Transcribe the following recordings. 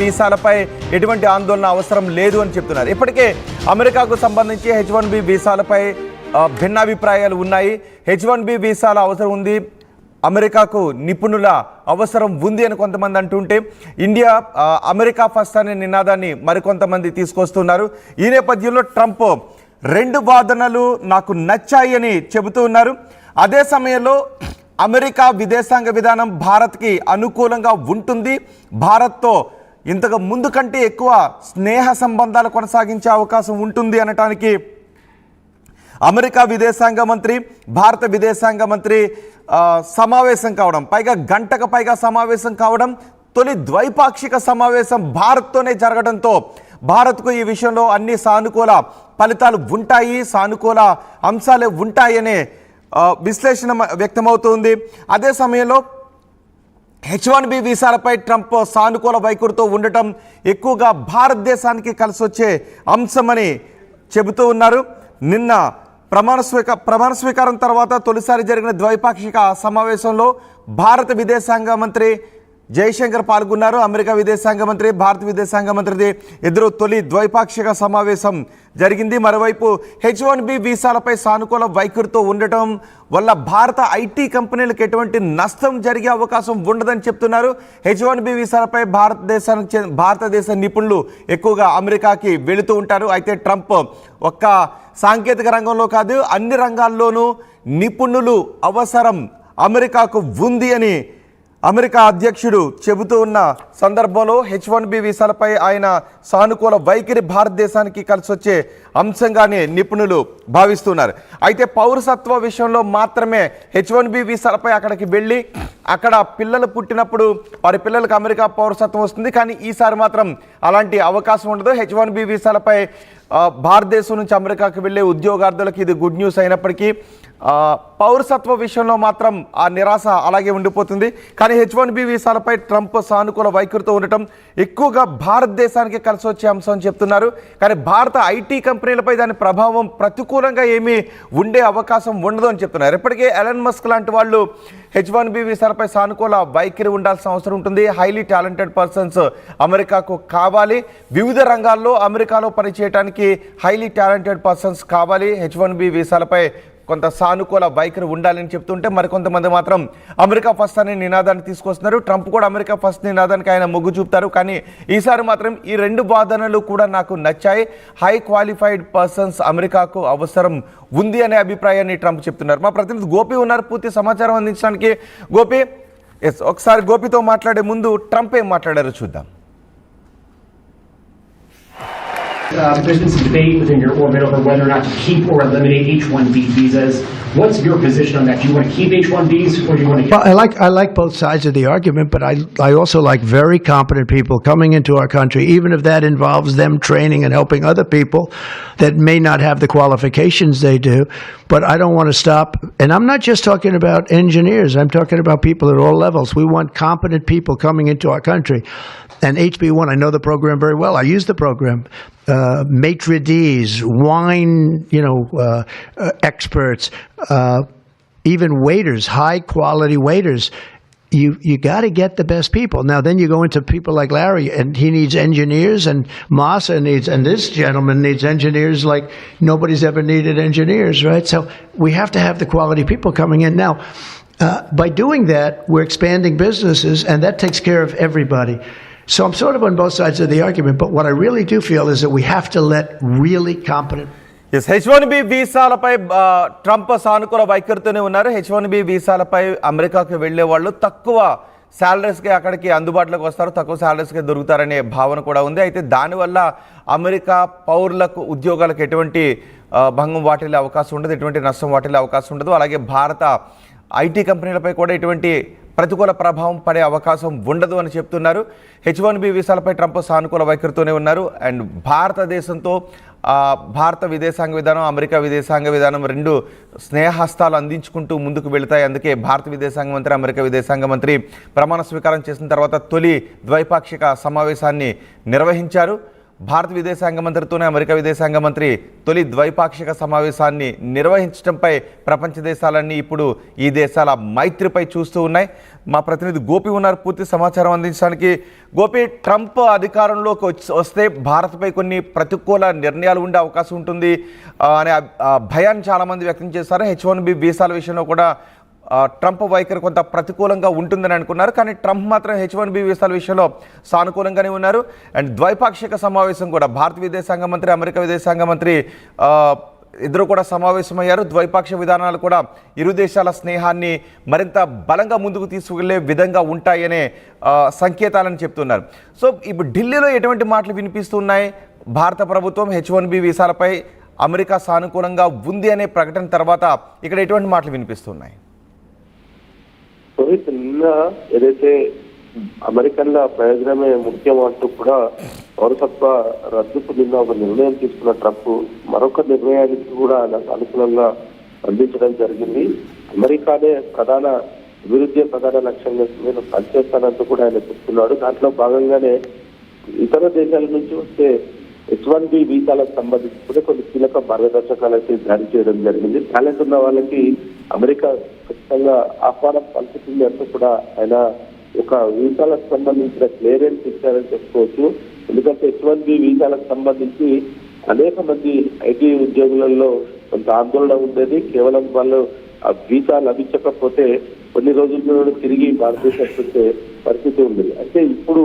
వీసాలపై ఎటువంటి ఆందోళన అవసరం లేదు అని చెప్తున్నారు. ఇప్పటికే అమెరికాకు సంబంధించి H1B వీసాలపై భిన్నాభిప్రాయాలు ఉన్నాయి. H1B వీసాల అవసరం ఉంది, అమెరికాకు నిపుణుల అవసరం ఉంది అని కొంతమంది అంటుంటే ఇండియా అమెరికా ఫస్ట్ అనే నినాదాన్ని మరికొంతమంది తీసుకొస్తున్నారు. ఈ నేపథ్యంలో ట్రంప్ రెండు వాదనలు నాకు నచ్చాయి అని చెబుతూ ఉన్నారు. అదే సమయంలో అమెరికా విదేశాంగ విధానం భారత్కి అనుకూలంగా ఉంటుంది, భారత్తో ఇంతకు ముందు కంటే ఎక్కువ స్నేహ సంబంధాలు కొనసాగించే అవకాశం ఉంటుంది అనటానికి అమెరికా విదేశాంగ మంత్రి భారత విదేశాంగ మంత్రి సమావేశం కావడం, పైగా గంటకు పైగా సమావేశం కావడం, తొలి ద్వైపాక్షిక సమావేశం భారత్తోనే జరగడంతో భారత్కు ఈ విషయంలో అన్ని సానుకూల ఫలితాలు ఉంటాయి, సానుకూల అంశాలే ఉంటాయనే విశ్లేషణ వ్యక్తమవుతుంది. అదే సమయంలో H1B వీసాలపై ట్రంప్ సానుకూల వైఖరితో ఉండటం ఎక్కువగా భారతదేశానికి కలిసి వచ్చే అంశమని చెబుతూ ఉన్నారు. నిన్న ప్రమాణ స్వీకారం తర్వాత తొలిసారి జరిగిన ద్వైపాక్షిక సమావేశంలో భారత విదేశాంగ మంత్రి జయశంకర్ పాల్గొన్నారు. అమెరికా విదేశాంగ మంత్రి భారత విదేశాంగ మంత్రిది ఇద్దరు తొలి ద్వైపాక్షిక సమావేశం జరిగింది. మరోవైపు H1B వీసాలపై సానుకూల వైఖరితో ఉండటం వల్ల భారత ఐటీ కంపెనీలకు ఎటువంటి నష్టం జరిగే అవకాశం ఉండదని చెప్తున్నారు. H1B వీసాలపై భారతదేశ నిపుణులు ఎక్కువగా అమెరికాకి వెళుతూ ఉంటారు. అయితే ట్రంప్ ఒక్క సాంకేతిక రంగంలో కాదు, అన్ని రంగాల్లోనూ నిపుణులు అవసరం అమెరికాకు ఉంది అని అమెరికా అధ్యక్షుడు చెబుతూ ఉన్న సందర్భంలో H1B వీసాలపై ఆయన సానుకూల వైఖరి భారతదేశానికి కలిసి వచ్చే అంశంగానే నిపుణులు భావిస్తున్నారు. అయితే పౌరసత్వ విషయంలో మాత్రమే H1B వీసాలపై అక్కడికి వెళ్ళి అక్కడ పిల్లలు పుట్టినప్పుడు వారి పిల్లలకు అమెరికా పౌరసత్వం వస్తుంది. కానీ ఈసారి మాత్రం అలాంటి అవకాశం ఉండదు. H1B వీసాలపై భారతదేశం నుంచి అమెరికాకు వెళ్ళే ఉద్యోగార్థులకు ఇది గుడ్ న్యూస్ అయినప్పటికీ పౌరసత్వ విషయంలో మాత్రం ఆ నిరాశ అలాగే ఉండిపోతుంది. కానీ H1B వీసాలపై ట్రంప్ సానుకూల వైఖరితో ఉండటం ఎక్కువగా భారతదేశానికి కలిసి వచ్చే అంశం అని చెప్తున్నారు. కానీ భారత ఐటీ కంపెనీలపై దాని ప్రభావం ప్రతికూలంగా ఏమీ ఉండే అవకాశం ఉండదు అని చెప్తున్నారు. ఇప్పటికే ఎలన్ మస్క్ లాంటి వాళ్ళు H1B వీసాలపై సానుకూల వైఖరి ఉండాల్సిన అవసరం ఉంటుంది. హైలీ టాలెంటెడ్ పర్సన్స్ అమెరికాకు కావాలి, వివిధ రంగాల్లో అమెరికాలో పనిచేయడానికి హైలీ టాలెంటెడ్ పర్సన్స్ కావాలి. H1B వీసాలపై కొంత సానుకూల వైఖరి ఉండాలని చెప్తుంటే మరికొంతమంది మాత్రం అమెరికా ఫస్ట్ అనే నినాదాన్ని తీసుకొస్తున్నారు. ట్రంప్ కూడా అమెరికా ఫస్ట్ నినాదానికి ఆయన మొగ్గు చూపుతారు. కానీ ఈసారి మాత్రం ఈ రెండు వాదనలు కూడా నాకు నచ్చాయి. హై క్వాలిఫైడ్ పర్సన్స్ అమెరికాకు అవసరం ఉంది అనే అభిప్రాయాన్ని ట్రంప్ చెప్తున్నారు. మా ప్రతినిధి గోపి ఉన్నారు పూర్తి సమాచారం అందించడానికి. గోపి, ఒకసారి గోపితో మాట్లాడే ముందు ట్రంప్ ఏం మాట్లాడారో చూద్దాం. There's been some debate within your orbit over whether or not to keep or eliminate H-1B visas. What's your position on that? Do you want to keep H-1Bs or do you want to? Well, I like both sides of the argument, but I also like very competent people coming into our country, even if that involves them training and helping other people that may not have the qualifications they do. But I don't want to stop. And I'm not just talking about engineers. I'm talking about people at all levels. We want competent people coming into our country. And HB1, I know the program very well. I use the program. Maitre d's, wine, experts, even waiters, high quality waiters. You got to get the best people. Now, then you go into people like Larry, and he needs engineers, and Masa needs, and this gentleman needs engineers like nobody's ever needed engineers, right? So we have to have the quality people coming in. Now, by doing that, we're expanding businesses, and that takes care of everybody. So I'm sort of on both sides of the argument, but what I really do feel is that we have to let really competent. Yes, H1B వీసాలపై Trump సానుకూల వైఖరితోనే ఉన్నారు. H1B వీసాలపై అమెరికాకు వెళ్లే వాళ్ళు తక్కువ శాలరీస్కి అక్కడికి అందుబాటులోకి వస్తారు, తక్కువ శాలరీస్కి దొరుకుతారనే భావన కూడా ఉంది. అయితే దానివల్ల అమెరికా పౌరులకు ఉద్యోగాలకు ఎటువంటి భంగం వాటిల్లే అవకాశం ఉండదు, ఎటువంటి నష్టం వాటిల్లే అవకాశం ఉండదు. అలాగే భారత ఐటీ కంపెనీలపై కూడా ఎటువంటి ప్రతికూల ప్రభావం పడే అవకాశం ఉండదు అని చెప్తున్నారు. H1B వీసాలపై ట్రంప్ సానుకూల వైఖరితోనే ఉన్నారు. అండ్ భారతదేశంతో భారత విదేశాంగ విధానం, అమెరికా విదేశాంగ విధానం రెండు స్నేహస్తాలు అందించుకుంటూ ముందుకు వెళతాయి. అందుకే భారత విదేశాంగ మంత్రి, అమెరికా విదేశాంగ మంత్రి ప్రమాణ స్వీకారం చేసిన తర్వాత తొలి ద్వైపాక్షిక సమావేశాన్ని నిర్వహించారు. భారత విదేశాంగ మంత్రితోనే అమెరికా విదేశాంగ మంత్రి తొలి ద్వైపాక్షిక సమావేశాన్ని నిర్వహించడంపై ప్రపంచ దేశాలన్నీ ఇప్పుడు ఈ దేశాల మైత్రిపై చూస్తూ ఉన్నాయి. మా ప్రతినిధి గోపి ఉన్నారు పూర్తి సమాచారం అందించడానికి. గోపి, ట్రంప్ అధికారంలోకి వస్తే భారత్పై కొన్ని ప్రతికూల నిర్ణయాలు ఉండే అవకాశం ఉంటుంది అనే భయాన్ని చాలామంది వ్యక్తం చేశారు. H1B వీసాల విషయంలో కూడా ట్రంప్ వైఖరి కొంత ప్రతికూలంగా ఉంటుందని అనుకున్నారు. కానీ ట్రంప్ మాత్రం H1B వీసాల విషయంలో సానుకూలంగానే ఉన్నారు. అండ్ ద్వైపాక్షిక సమావేశం కూడా భారత విదేశాంగ మంత్రి, అమెరికా విదేశాంగ మంత్రి ఇద్దరు కూడా సమావేశమయ్యారు. ద్వైపాక్షిక విధానాలు కూడా ఇరు దేశాల స్నేహాన్ని మరింత బలంగా ముందుకు తీసుకువెళ్లే విధంగా ఉంటాయనే సంకేతాలని చెప్తున్నారు. సో ఇప్పుడు ఢిల్లీలో ఎటువంటి మాటలు వినిపిస్తున్నాయి? భారత ప్రభుత్వం H1B వీసాలపై అమెరికా సానుకూలంగా ఉంది అనే ప్రకటన తర్వాత ఇక్కడ ఎటువంటి మాటలు వినిపిస్తున్నాయి? నిన్న ఏదైతే అమెరికన్ల ప్రయోజనమే ముఖ్యం అంటూ కూడా పౌరసత్వ రద్దుకు నిన్న ఒక నిర్ణయం తీసుకున్న ట్రంప్ మరొక నిర్ణయానికి కూడా అనుకూలంగా అందించడం జరిగింది. అమెరికానే అభివృద్ధి ప్రధాన లక్ష్యంగా నేను పనిచేస్తానంటూ కూడా ఆయన చెప్తున్నాడు. దాంట్లో భాగంగానే ఇతర దేశాల నుంచి వచ్చే H1B వీసాలకు సంబంధించి కూడా కొన్ని కీలక మార్గదర్శకాలు అయితే జారీ చేయడం జరిగింది. టాలెంట్ ఉన్న వాళ్ళకి అమెరికా ఖచ్చితంగా ఆహ్వానం పలుకుతుంది అంటూ కూడా ఆయన ఒక వీసాలకు సంబంధించిన క్లియరెన్స్ ఇచ్చారని చెప్పుకోవచ్చు. ఎందుకంటే H1B వీసాలకు సంబంధించి అనేక మంది ఐటీ ఉద్యోగులలో కొంత ఆందోళన ఉండేది. కేవలం వాళ్ళు ఆ వీసా లభించకపోతే కొన్ని రోజుల్లో తిరిగి భారతదేశం వచ్చే పరిస్థితి ఉండేది. అయితే ఇప్పుడు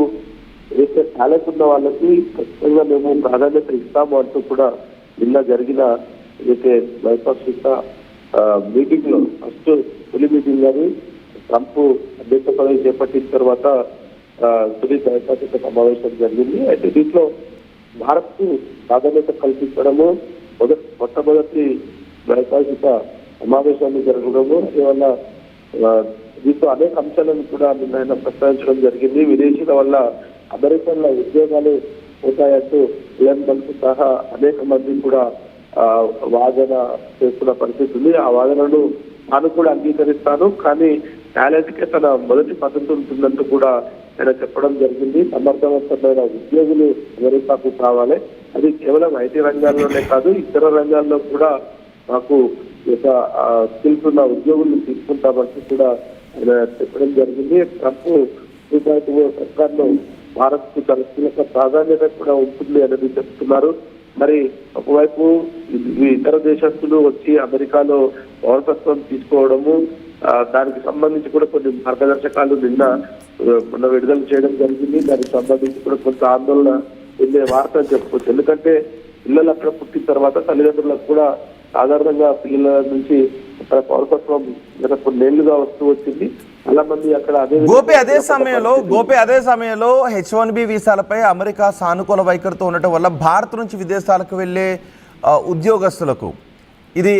ఏదైతే టాలెంట్ ఉన్న వాళ్ళకి ఖచ్చితంగా మేము ప్రాధాన్యత ఇస్తాము అంటూ కూడా నిన్న జరిగిన ఏదైతే ద్వైపాక్షిక మీటింగ్ లో ఫస్ట్ తొలి మీటింగ్ అని ట్రంప్ అధ్యక్ష పదవి చేపట్టిన తర్వాత తొలి ద్వైపాక్షిక సమావేశం జరిగింది. అయితే దీంట్లో భారత్ కు ప్రాధాన్యత కల్పించడము, మొట్టమొదటి ద్వైపాక్షిక సమావేశాన్ని జరగడము, అందువల్ల దీంతో అనేక అంశాలను కూడా నిన్న ఆయన ప్రస్తావించడం జరిగింది. విదేశీల వల్ల అమెరికన్ల ఉద్యోగాలు పోతాయంటూ ఇలాన్ మస్క్ సహా అనేక మంది కూడా వాదన చేస్తున్న పరిస్థితి ఉంది. ఆ వాదనను తాను కూడా అంగీకరిస్తాను, కానీ టాలెంట్ కే తన మొదటి పద్ధతి ఉంటుందంటూ కూడా ఆయన చెప్పడం జరిగింది. సమర్థవంతమైన ఉద్యోగులు అమెరికాకు కావాలి. అది కేవలం ఐటీ రంగాల్లోనే కాదు, ఇతర రంగాల్లో కూడా మాకు ఒక స్కిల్స్ ఉన్న ఉద్యోగులు తీసుకుంటామంటూ కూడా ఆయన చెప్పడం జరిగింది. ట్రంప్ సర్కార్లో భారత్ కు చాలా కీలక ప్రాధాన్యత కూడా ఉంటుంది అనేది చెప్తున్నారు. మరి ఒకవైపు ఇతర దేశస్తులు వచ్చి అమెరికాలో పౌరసత్వం తీసుకోవడము, దానికి సంబంధించి కూడా కొన్ని మార్గదర్శకాలు మొన్న విడుదల చేయడం జరిగింది. దానికి సంబంధించి కూడా కొంత ఆందోళన వెళ్ళే వార్త అని చెప్పుకోవచ్చు. ఎందుకంటే పిల్లలు అక్కడ పుట్టిన తర్వాత తల్లిదండ్రులకు కూడా సాధారణంగా పిల్లల నుంచి అక్కడ పౌరసత్వం గత కొన్నేళ్లుగా వచ్చింది. చాలా మంది అక్కడ అదే సమయంలో H1B వీసాలపై అమెరికా సానుకూల వైఖరితో ఉండటం వల్ల భారత్ నుంచి విదేశాలకు వెళ్ళే ఉద్యోగస్తులకు ఇది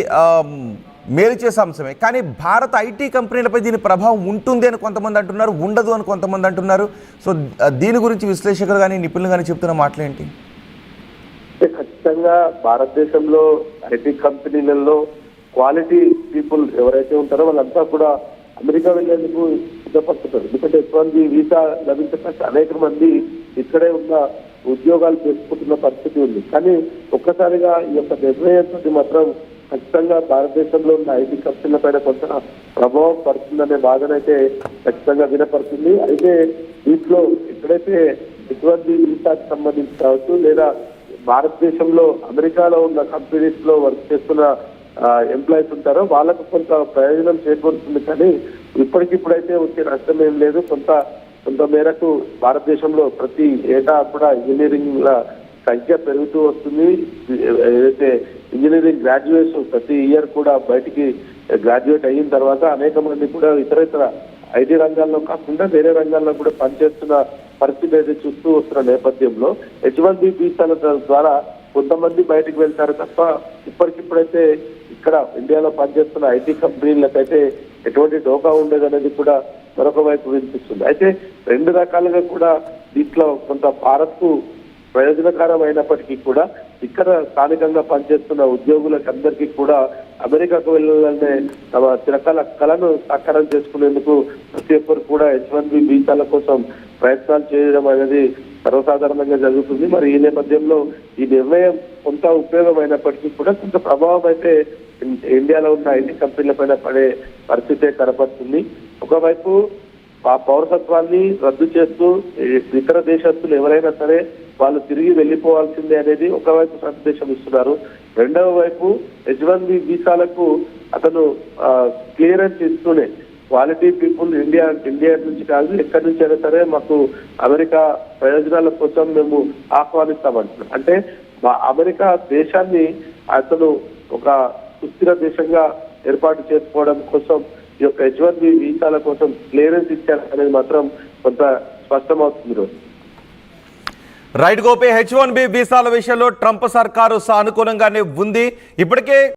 మేలు చేసే అంశమే. కానీ భారత ఐటీ కంపెనీలపై దీని ప్రభావం ఉంటుంది అని కొంతమంది అంటున్నారు, ఉండదు అని కొంతమంది అంటున్నారు. సో దీని గురించి విశ్లేషకులు కానీ నిపుణులు కానీ చెప్తున్న మాటలేంటి? ఖచ్చితంగా భారతదేశంలో ఐటీ కంపెనీలలో క్వాలిటీ పీపుల్ ఎవరైతే ఉంటారో వాళ్ళంతా కూడా అమెరికా వెళ్లేందుకు సిద్ధపడుతున్నారు. ఎందుకంటే H1B వీసా లభించక అనేక మంది ఇక్కడే ఉన్న ఉద్యోగాలు చేసుకుంటున్న పరిస్థితి ఉంది. కానీ ఒక్కసారిగా ఈ యొక్క నిర్ణయంతో మాత్రం ఖచ్చితంగా భారతదేశంలో ఉన్న ఐటీ కంపెనీల పైన కొంత ప్రభావం పడుతుందనే వాదనైతే ఖచ్చితంగా వినపడుతుంది. అయితే దీంట్లో ఎక్కడైతే H1B వీసాకి సంబంధించి కావచ్చు, లేదా భారతదేశంలో అమెరికాలో ఉన్న కంపెనీస్ లో వర్క్ చేస్తున్న ఎంప్లాయీస్ ఉంటారో వాళ్ళకు కొంత ప్రయోజనం చేకూరుతుంది. కానీ ఇప్పటికిప్పుడైతే వచ్చే నష్టం ఏం లేదు. కొంత మేరకు భారతదేశంలో ప్రతి ఏటా కూడా ఇంజనీరింగ్ సంఖ్య పెరుగుతూ వస్తుంది. ఏదైతే ఇంజనీరింగ్ గ్రాడ్యుయేట్స్ ప్రతి ఇయర్ కూడా బయటికి గ్రాడ్యుయేట్ అయిన తర్వాత అనేక మంది కూడా ఇతర ఐటీ రంగాల్లో కాకుండా వేరే రంగాల్లో కూడా పనిచేస్తున్న పరిస్థితి అయితే చూస్తూ వస్తున్న నేపథ్యంలో H1B వీసాల ద్వారా కొంతమంది బయటకు వెళ్తారు తప్ప ఇప్పటికిప్పుడైతే ఇక్కడ ఇండియాలో పనిచేస్తున్న ఐటీ కంపెనీలకైతే ఎటువంటి డోకా ఉండేదనేది కూడా మరొక వైపు వినిపిస్తుంది. అయితే రెండు రకాలుగా కూడా దీంట్లో కొంత భారత్ కు ప్రయోజనకరం అయినప్పటికీ కూడా ఇక్కడ స్థానికంగా పనిచేస్తున్న ఉద్యోగులకు అందరికీ కూడా అమెరికాకు వెళ్ళాలనే తమ చిరకాల కళను సాకారం చేసుకునేందుకు ప్రతి ఒక్కరు కూడా H1B వీసాల కోసం ప్రయత్నాలు చేయడం అనేది సర్వసాధారణంగా జరుగుతుంది. మరి ఈ నేపథ్యంలో ఈ నిర్ణయం కొంత ఉపయోగమైనప్పటికీ కూడా కొంత ప్రభావం అయితే ఇండియాలో ఉన్న ఐటీ కంపెనీల పైన పడే పరిస్థితే కనపడుతుంది. ఒకవైపు ఆ పౌరసత్వాన్ని రద్దు చేస్తూ ఇతర దేశస్తులు ఎవరైనా సరే వాళ్ళు తిరిగి వెళ్ళిపోవాల్సిందే అనేది ఒకవైపు సందేశం ఇస్తున్నారు. రెండవ వైపు H1B వీసాలకు అతను క్లియరెన్స్ ఇస్తూనే క్వాలిటీ పీపుల్ ఇండియా నుంచి కాదు ఎక్కడి నుంచి అయినా సరే మాకు అమెరికా ప్రయోజనాల కోసం మేము ఆహ్వానిస్తామంటున్నాం. అంటే అమెరికా దేశాన్ని అతను ఒక సుస్థిర దేశంగా ఏర్పాటు చేసుకోవడం కోసం ఈ యొక్క H1B వీసాల కోసం క్లియరెన్స్ ఇచ్చారు అనేది మాత్రం కొంత స్పష్టమవుతుంది. రైట్ గోపి, H1B వీసాల విషయంలో ట్రంప్ సర్కారు సానుకూలంగానే ఉంది. ఇప్పటికే